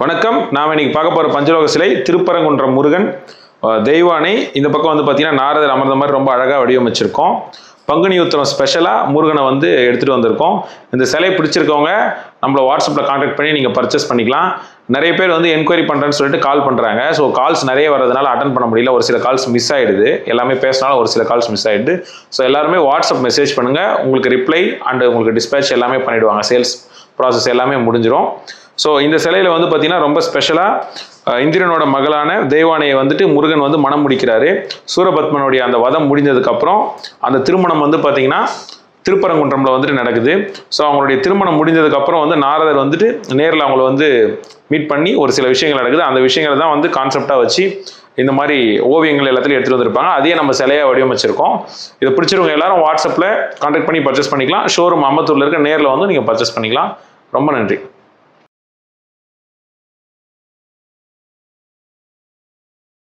வணக்கம். நாம் இன்னைக்கு பார்க்க போகிற பஞ்சலோக சிலை திருப்பரங்குன்றம் முருகன் தெய்வானை. இந்த பக்கம் வந்து பார்த்தீங்கன்னா நாரதர் அமர்ந்த மாதிரி ரொம்ப அழகாக வடிவமைச்சிருக்கோம். பங்குனி உத்திரம் ஸ்பெஷலாக முருகனை வந்து எடுத்துகிட்டு வந்திருக்கோம். இந்த சிலை பிடிச்சிருக்கவங்க நம்மளை வாட்ஸ்அப்பில் கான்டாக்ட் பண்ணி நீங்கள் பர்ச்சேஸ் பண்ணிக்கலாம். நிறைய பேர் வந்து என்கொயரி பண்ணுறேன்னு சொல்லிட்டு கால் பண்ணுறாங்க. ஸோ கால்ஸ் நிறைய வரதுனால அட்டன் பண்ண முடியல. ஒரு சில கால்ஸ் மிஸ் ஆகிடுது. எல்லாமே பேசினாலும் ஒரு சில கால்ஸ் மிஸ் ஆகிடுது. ஸோ எல்லாருமே வாட்ஸ்அப் மெசேஜ் பண்ணுங்கள். உங்களுக்கு ரிப்ளை அண்ட் உங்களுக்கு டிஸ்பேச் எல்லாமே பண்ணிவிடுவாங்க. சேல்ஸ் ப்ராசஸ் எல்லாமே முடிஞ்சிடும். ஸோ இந்த சிலையில் வந்து பார்த்தீங்கன்னா ரொம்ப ஸ்பெஷலாக இந்திரனோட மகளான தெய்வானையை வந்துட்டு முருகன் வந்து மனம் முடிக்கிறாரு. சூரபத்மனுடைய அந்த வதம் முடிஞ்சதுக்கப்புறம் அந்த திருமணம் வந்து பார்த்தீங்கன்னா திருப்பரங்குன்றம்ல வந்துட்டு நடக்குது. ஸோ அவங்களுடைய திருமணம் முடிஞ்சதுக்கப்புறம் வந்து நாரதர் வந்துட்டு நேரில் அவங்கள வந்து மீட் பண்ணி ஒரு சில விஷயங்கள் நடக்குது. அந்த விஷயங்களை தான் வந்து கான்செப்டாக வச்சு இந்த மாதிரி ஓவியங்கள் எல்லாத்துலையும் எடுத்துகிட்டு வந்திருப்பாங்க. அதையே நம்ம சிலையாக வடிவமைச்சிருக்கோம். இதை பிடிச்சிருவங்க எல்லாரும் வாட்ஸ்அப்பில் கான்டாக்ட் பண்ணி பர்ச்சேஸ் பண்ணிக்கலாம். ஷோரூம் அம்பத்தூரில் இருக்க நேரில் வந்து நீங்கள் பர்ச்சேஸ் பண்ணிக்கலாம். ரொம்ப நன்றி.